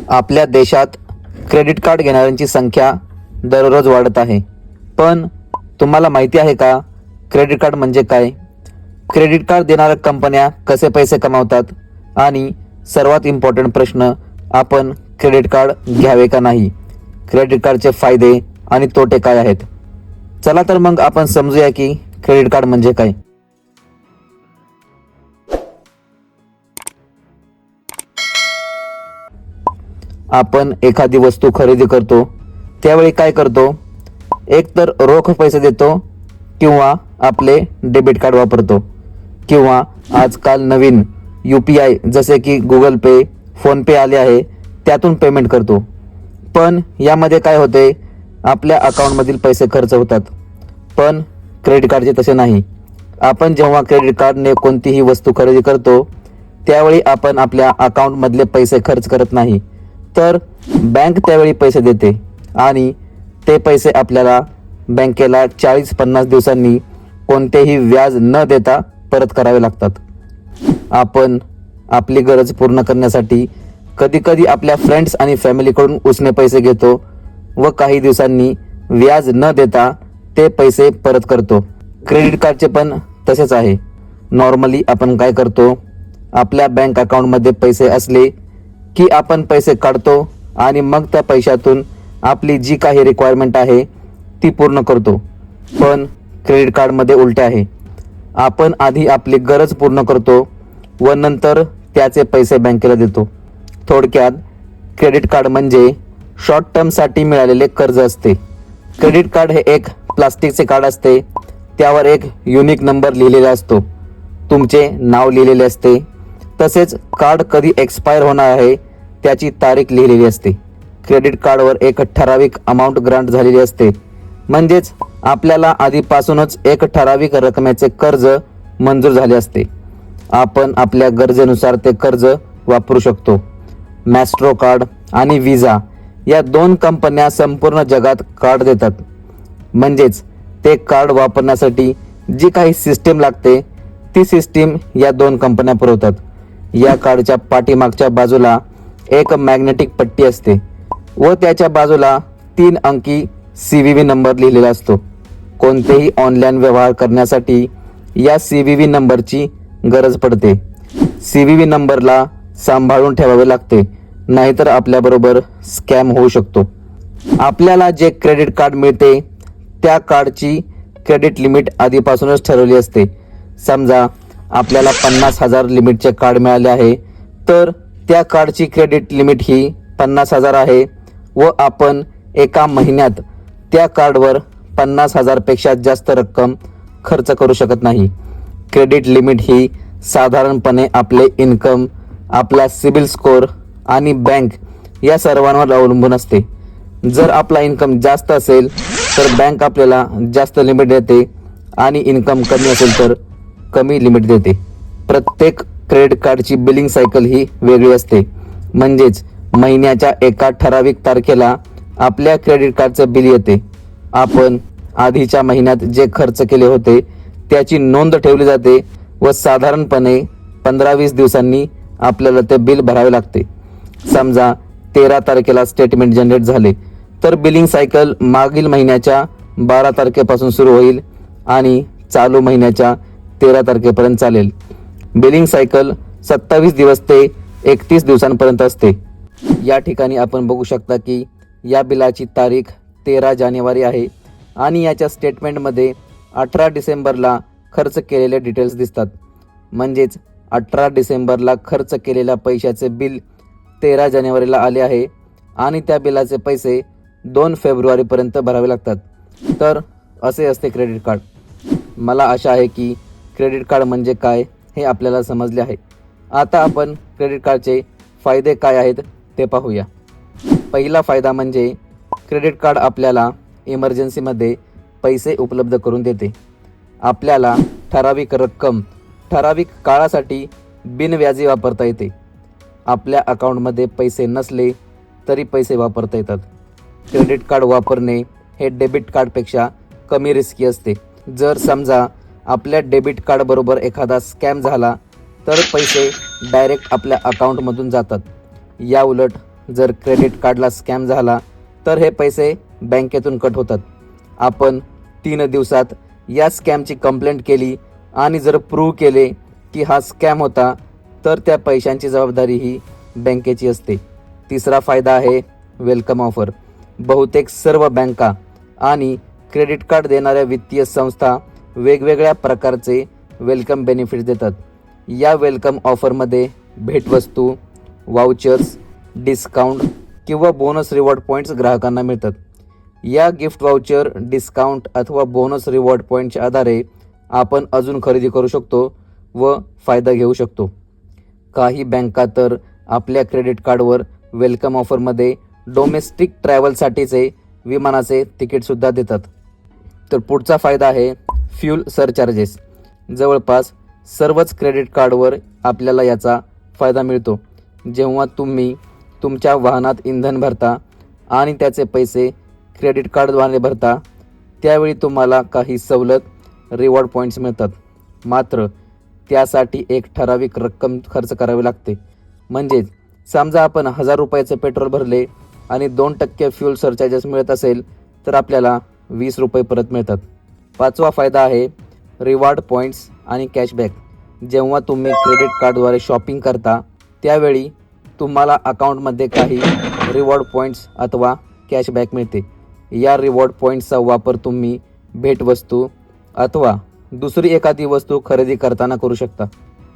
आपल्या देशात credit card घेणाऱ्यांची संख्या दररोज वाढत आहे. पण तुम्हाला माहिती आहे का, क्रेडिट कार्ड म्हणजे काय? क्रेडिट कार्ड देणाऱ्या कंपन्या कसे पैसे कमावतात? आणि सर्वात इम्पॉर्टंट प्रश्न, आपण क्रेडिट कार्ड घ्यावे का नाही? क्रेडिट कार्डचे फायदे आणि तोटे काय आहेत? चला तर मग आपण समजूया की क्रेडिट कार्ड म्हणजे काय. आपण एखादी वस्तू खरेदी करतो त्यावेळी काय करतो? एक तर रोख पैसे देतो किंवा आपले डेबिट कार्ड वापरतो, किंवा आजकाल नवीन UPI जसे की गुगल पे, फोन पे आले आहे त्यातून पेमेंट करतो. पण यामध्ये काय होते, आपल्या अकाउंटमधील पैसे खर्च होतात. पण क्रेडिट कार्डचे तसे नाही. आपण जेव्हा क्रेडिट कार्डने कोणतीही वस्तू खरेदी करतो त्यावेळी आपण आपल्या अकाउंटमधले पैसे खर्च करत नाही, तर बँक त्यावेळी पैसे देते आणि ते पैसे आपल्याला बँकेला 40-50 दिवसांनी कोणतेही व्याज न देता परत करावे लागतात. आपण आपली गरज पूर्ण करण्यासाठी कधीकधी आपल्या फ्रेंड्स आणि फॅमिलीकडून उसने पैसे घेतो व काही दिवसांनी व्याज न देता ते पैसे परत करतो. क्रेडिट कार्डचे पण तसेच आहे. नॉर्मली आपण काय करतो, आपल्या बँक अकाउंटमध्ये पैसे असले की आपण पैसे काढतो आणि मग त्या पैशातून आपली जी काही रिक्वायरमेंट आहे ती पूर्ण करतो. पण क्रेडिट कार्डमध्ये उलटे आहे. आपण आधी आपली गरज पूर्ण करतो व नंतर त्याचे पैसे बँकेला देतो. थोडक्यात क्रेडिट कार्ड म्हणजे शॉर्ट टर्मसाठी मिळालेले कर्ज असते. क्रेडिट कार्ड हे एक प्लास्टिकचे कार्ड असते. त्यावर एक युनिक नंबर लिहिलेला असतो, तुमचे नाव लिहिलेले असते. तसेच कार्ड कधी एक्सपायर होणार आहे त्याची तारीख लिहिलेली असते. क्रेडिट कार्डवर एक ठराविक अमाऊंट ग्रांट झालेली असते, म्हणजेच आपल्याला आधीपासूनच एक ठराविक रकमेचे कर्ज मंजूर झाले असते. आपण आपल्या गरजेनुसार ते कर्ज वापरू शकतो. मॅस्ट्रो कार्ड आणि विजा या 2 कंपन्या संपूर्ण जगात कार्ड देतात. म्हणजेच ते कार्ड वापरण्यासाठी जी काही सिस्टीम लागते ती सिस्टीम या 2 कंपन्या पुरवतात. या कार्डच्या पाठीमागच्या बाजूला एक मॅग्नेटिक पट्टी असते व त्याच्या बाजूला 3 अंकी CVV नंबर लिहिलेला असतो. कोणतेही ऑनलाईन व्यवहार करण्यासाठी या CVV नंबरची गरज पडते. CVV नंबरला सांभाळून ठेवावे लागते, नाहीतर आपल्याबरोबर स्कॅम होऊ शकतो. आपल्याला जे क्रेडिट कार्ड मिळते त्या कार्डची क्रेडिट लिमिट आधीपासूनच ठरवली असते. समजा आपल्याला 50,000 लिमिटचे कार्ड मिळाले आहे, तर त्या कार्डची क्रेडिट लिमिट ही 50,000 आहे व आपण एका महिन्यात त्या कार्डवर 50,000 पेक्षा जास्त रक्कम खर्च करू शकत नाही. क्रेडिट लिमिट ही साधारणपणे आपले इन्कम, आपला सिबिल स्कोअर आणि बँक या सर्वांवर अवलंबून असते. जर आपला इन्कम जास्त असेल तर बँक आपल्याला जास्त लिमिट देते आणि इन्कम कमी असेल तर कमी लिमिट देते. प्रत्येक क्रेडिट कार्डची बिलिंग सायकल ही वेगळी असते. म्हणजेच महिन्याच्या एका ठराविक तारखेला आपल्या क्रेडिट कार्डचं बिल येते. आपण आधीच्या महिन्यात जे खर्च केले होते त्याची नोंद ठेवली जाते व साधारणपणे 15-20 दिवसांनी आपल्याला ते बिल भरावे लागते. समजा 13 तारखेला स्टेटमेंट जनरेट झाले तर बिलिंग सायकल मागील महिन्याच्या 12 तारखेपासून सुरू होईल आणि चालू महिन्याच्या 13 तारखेपर्यंत चालेल. बिलिंग सायकल 27 दिवस ते 31 दिवसांपर्यंत असते. या ठिकाणी आपण बघू शकता की या बिलाची तारीख 13 जानेवारी आहे आणि याच्या स्टेटमेंटमध्ये 18 डिसेंबरला खर्च केलेले डिटेल्स दिसतात. म्हणजेच 18 डिसेंबरला खर्च केलेल्या पैशाचे बिल 13 जानेवारीला आले आहे आणि त्या बिलाचे पैसे 2 फेब्रुवारीपर्यंत भरावे लागतात. तर असे असते क्रेडिट कार्ड. मला आशा आहे की क्रेडिट कार्ड म्हणजे काय हे आपल्याला समजले आहे. आता आपण क्रेडिट कार्डचे फायदे काय आहेत ते पाहूया. पहिला फायदा म्हणजे क्रेडिट कार्ड आपल्याला इमर्जन्सीमध्ये पैसे उपलब्ध करून देते. आपल्याला ठराविक रक्कम ठराविक काळासाठी बिनव्याजी वापरता येते. आपल्या अकाउंटमध्ये पैसे नसले तरी पैसे वापरता येतात. क्रेडिट कार्ड वापरणे हे डेबिट कार्डपेक्षा कमी रिस्की असते. जर समजा आपल्या डेबिट कार्डबरोबर एखादा स्कॅम झाला तर पैसे डायरेक्ट आपल्या अकाउंटमधून जातात. या उलट जर क्रेडिट कार्डला स्कॅम झाला तर हे पैसे बँकेतून कट होतात. आपण 3 दिवसात या स्कॅमची कंप्लेंट केली आणि जर प्रूव्ह केले की हा स्कॅम होता तर त्या पैशांची जबाबदारी ही बँकेची असते. तिसरा फायदा आहे वेलकम ऑफर. बहुतेक सर्व बँका आणि क्रेडिट कार्ड देणाऱ्या वित्तीय संस्था वेगवेगळ्या प्रकारचे वेलकम बेनिफिट्स देतात. या वेलकम ऑफरमध्ये भेटवस्तू, वाउचर्स, डिस्काउंट किंवा बोनस रिवॉर्ड पॉईंट्स ग्राहकांना मिळतात. या गिफ्ट वाउचर, डिस्काउंट अथवा बोनस रिवॉर्ड पॉईंटच्या आधारे आपण अजून खरेदी करू शकतो व फायदा घेऊ शकतो. काही बँका तर आपल्या क्रेडिट कार्डवर वेलकम ऑफरमध्ये डोमेस्टिक ट्रॅव्हलसाठीचे विमानाचे तिकीटसुद्धा देतात. तर पुढचा फायदा आहे फ्यूल सरचार्जेस. जवळपास सर्वच क्रेडिट कार्डवर आपल्याला याचा फायदा मिळतो. जेव्हा तुम्ही तुमच्या वाहनात इंधन भरता आणि त्याचे पैसे क्रेडिट कार्डद्वारे भरता त्यावेळी तुम्हाला काही सवलत, रिवॉर्ड पॉईंट्स मिळतात. मात्र त्यासाठी एक ठराविक रक्कम खर्च करावी लागते. म्हणजेच समजा आपण 1000 रुपयाचे पेट्रोल भरले आणि 2% फ्यूल सरचार्जेस मिळत असेल तर आपल्याला 20 रुपये परत मिळतात. पाचवा फायदा आहे रिवॉर्ड पॉईंट्स आणि कॅशबॅक. जेव्हा तुम्ही क्रेडिट कार्डद्वारे शॉपिंग करता त्यावेळी तुम्हाला अकाउंटमध्ये काही रिवॉर्ड पॉईंट्स अथवा कॅशबॅक मिळते. या रिवॉर्ड पॉईंट्सचा वापर तुम्ही भेटवस्तू अथवा दुसरी एखादी वस्तू खरेदी करताना करू शकता.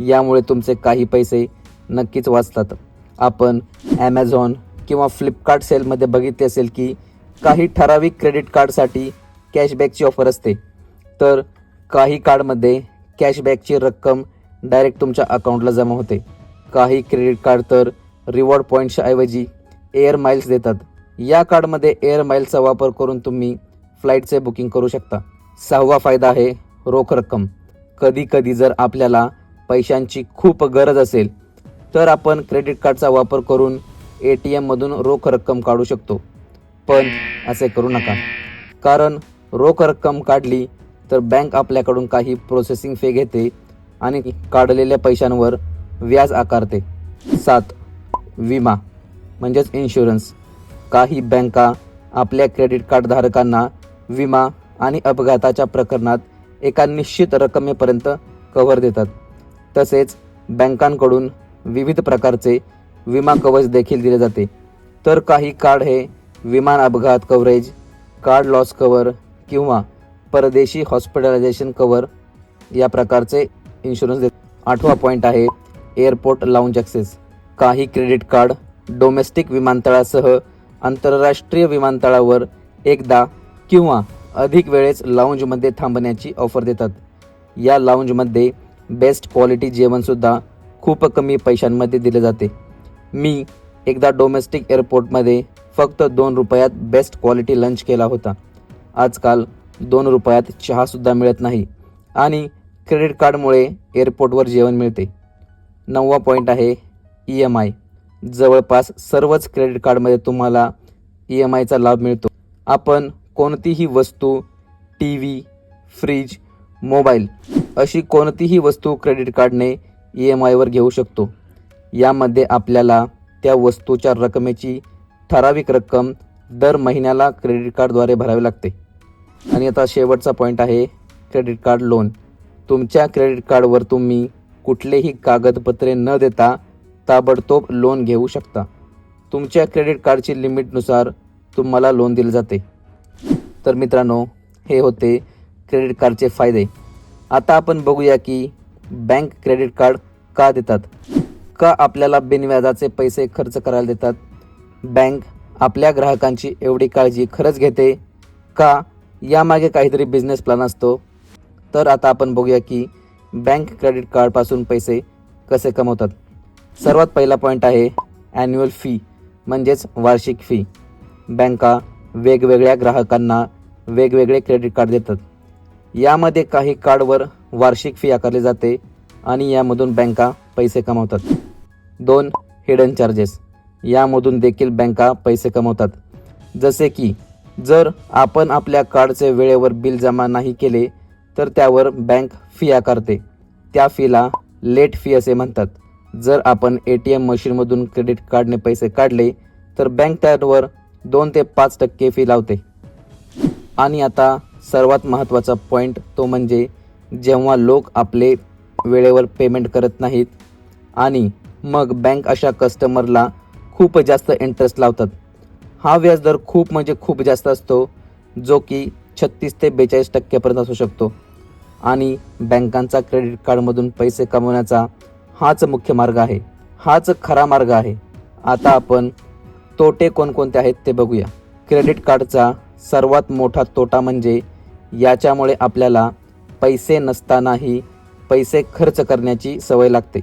यामुळे तुमचे काही पैसे नक्कीच वाचतात. आपण ॲमेझॉन किंवा फ्लिपकार्ट सेलमध्ये बघितले असेल की काही ठराविक क्रेडिट कार्डसाठी कॅशबॅकची ऑफर असते. तर काही कार्डमध्ये कॅशबॅकची रक्कम डायरेक्ट तुमच्या अकाउंटला जमा होते. काही क्रेडिट कार्ड तर रिवॉर्ड पॉईंट्सच्या ऐवजी एअर माइल्स देतात. या कार्डमध्ये एअर माइल्सचा वापर करून तुम्ही फ्लाईटचे बुकिंग करू शकता. 6वा फायदा आहे रोख रक्कम. कधी कधी जर आपल्याला पैशांची खूप गरज असेल तर आपण क्रेडिट कार्डचा वापर करून ATMमधून रोख रक्कम काढू शकतो. पण असे करू नका, कारण रोख रक्कम काढली तर बँक आपल्याकडून काही प्रोसेसिंग फी घेते आणि काढलेल्या पैशांवर व्याज आकारते. 7. विमा म्हणजेच इन्शुरन्स. काही बँका आपल्या क्रेडिट कार्ड धारकांना विमा आणि अपघाताच्या प्रकरणात एका निश्चित रकमेपर्यंत कव्हर देतात. तसेच बँकांकडून विविध प्रकारचे विमा कवच देखील दिले जाते. तर काही कार्ड हे विमान अपघात कव्हरेज, कार्ड लॉस कव्हर किंवा परदेशी हॉस्पिटलायझेशन कव्हर या प्रकारचे इन्शुरन्स देतात. 8वा पॉईंट आहे एअरपोर्ट लाऊंज ॲक्सेस. काही क्रेडिट कार्ड डोमेस्टिक विमानतळासह आंतरराष्ट्रीय विमानतळावर एकदा किंवा अधिक वेळेस लाऊंजमध्ये थांबण्याची ऑफर देतात. या लाऊंजमध्ये बेस्ट क्वालिटी जेवणसुद्धा खूप कमी पैशांमध्ये दिले जाते. मी एकदा डोमेस्टिक एअरपोर्टमध्ये फक्त 2 रुपयात बेस्ट क्वालिटी लंच केला होता. आजकाल 2 रुपयात चहासुद्धा मिळत नाही आणि क्रेडिट कार्डमुळे एअरपोर्टवर जेवण मिळते. 9वा पॉईंट आहे EMI. जवळपास सर्वच क्रेडिट कार्डमध्ये तुम्हाला EMIचा लाभ मिळतो. आपण कोणतीही वस्तू, TV, फ्रीज, मोबाईल अशी कोणतीही वस्तू क्रेडिट कार्डने EMIवर घेऊ शकतो. यामध्ये आपल्याला त्या वस्तूच्या रकमेची ठराविक रक्कम दर महिन्याला क्रेडिट कार्डद्वारे भरावी लागते. आणि आता शेवटचा पॉईंट आहे क्रेडिट कार्ड लोन. तुमच्या क्रेडिट कार्डवर तुम्ही कुठलेही कागदपत्रे न देता ताबडतोब लोन घेऊ शकता. तुमच्या क्रेडिट कार्डची लिमिटनुसार तुम्हाला लोन दिले जाते. तर मित्रांनो, हे होते क्रेडिट कार्डचे फायदे. आता आपण बघूया की बँक क्रेडिट कार्ड का देतात, का आपल्याला बिनव्याजाचे पैसे खर्च करायला देतात. बँक आपल्या ग्राहकांची एवढी काळजी खरंच घेते का, यामागे काहीतरी बिझनेस प्लॅन असतो. तर आता आपण बघूया की बँक क्रेडिट कार्डपासून पैसे कसे कमवतात. सर्वात पहिला पॉईंट आहे ॲन्युअल फी म्हणजेच वार्षिक फी. बँका वेगवेगळ्या ग्राहकांना वेगवेगळे क्रेडिट कार्ड देतात. यामध्ये काही कार्डवर वार्षिक फी आकारली जाते आणि यामधून बँका पैसे कमवतात. 2. Hidden charges. यामधून देखील बँका पैसे कमवतात. जसे की जर आपण आपल्या कार्डचे वेळेवर बिल जमा नाही केले तर त्यावर बँक फी आकारते. त्या फीला लेट फी असे म्हणतात. जर आपण ATM मशीनमधून क्रेडिट कार्डने पैसे काढले तर बँक त्यावर 2 ते 5% फी लावते. आणि आता सर्वात महत्त्वाचा पॉईंट तो म्हणजे जेव्हा लोक आपले वेळेवर पेमेंट करत नाहीत आणि मग बँक अशा कस्टमरला खूप जास्त इंटरेस्ट लावतात. हा व्याजदर खूप म्हणजे खूप जास्त असतो, जो की 36 ते 42% पर्यंत असू शकतो. आणि बँकांचा क्रेडिट कार्डमधून पैसे कमवण्याचा हाच मुख्य मार्ग आहे, हाच खरा मार्ग आहे. आता आपण तोटे कोणकोणते आहेत ते बघूया. क्रेडिट कार्डचा सर्वात मोठा तोटा म्हणजे याच्यामुळे आपल्याला पैसे नसतानाही पैसे खर्च करण्याची सवय लागते.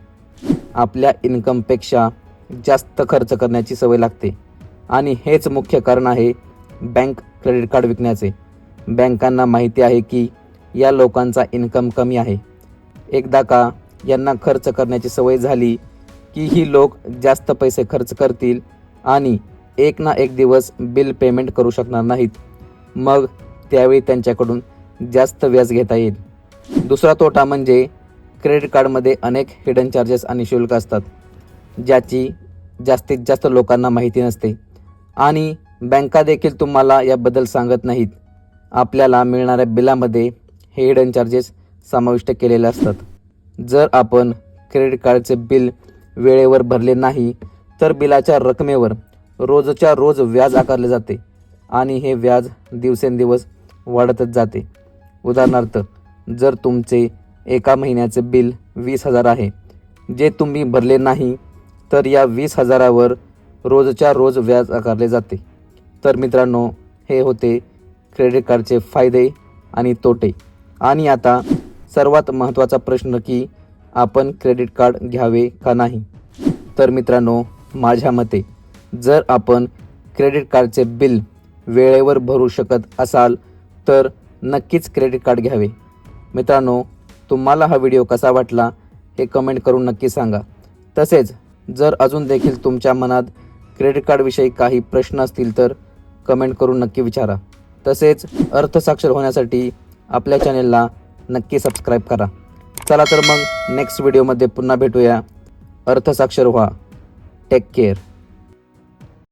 आपल्या इन्कमपेक्षा जास्त खर्च करण्याची सवय लागते आणि हेच मुख्य कारण आहे बँक क्रेडिट कार्ड विकण्याचे. बँकांना माहिती आहे की या लोकांचा इन्कम कमी आहे. एकदा का यांना खर्च करण्याची सवय झाली की ही लोक जास्त पैसे खर्च करतील आणि एक ना एक दिवस बिल पेमेंट करू शकणार नाहीत. मग त्यावेळी त्यांच्याकडून जास्त व्याज घेता येईल. दुसरा तोटा म्हणजे क्रेडिट कार्डमध्ये अनेक हिडन चार्जेस आणि शुल्क असतात, ज्याची जास्तीत जास्त लोकांना माहिती नसते आणि बँका देखील तुम्हाला याबद्दल सांगत नाहीत. आपल्याला मिळणाऱ्या बिलामध्ये हे हिडन चार्जेस समाविष्ट केलेले असतात. जर आपण क्रेडिट कार्डचे बिल वेळेवर भरले नाही तर बिलाच्या रकमेवर रोजच्या रोज व्याज आकारले जाते आणि हे व्याज दिवसेंदिवस वाढतच जाते. उदाहरणार्थ, जर तुमचे एका महिन्याचे बिल 20,000 आहे, जे तुम्ही भरले नाही तर या 20,000वर रोजच्या रोज व्याज आकारले जाते. तर मित्रांनो, हे होते क्रेडिट कार्डचे फायदे आणि तोटे. आणि आता सर्वात महत्त्वाचा प्रश्न की आपण क्रेडिट कार्ड घ्यावे का नाही. तर मित्रांनो, माझ्या मते जर आपण क्रेडिट कार्डचे बिल वेळेवर भरू शकत असाल तर नक्कीच क्रेडिट कार्ड घ्यावे. मित्रांनो, तुम्हाला हा व्हिडिओ कसा वाटला हे कमेंट करून नक्की सांगा. तसेच जर अजून देखील तुमच्या मनात क्रेडिट कार्डविषयी काही प्रश्न असतील तर कमेंट करून नक्की विचारा. तसेच अर्थसाक्षर होण्यासाठी आपल्या चॅनेलला नक्की सबस्क्राईब करा. चला तर मग नेक्स्ट व्हिडिओमध्ये पुन्हा भेटूया. अर्थसाक्षर व्हा. Take care.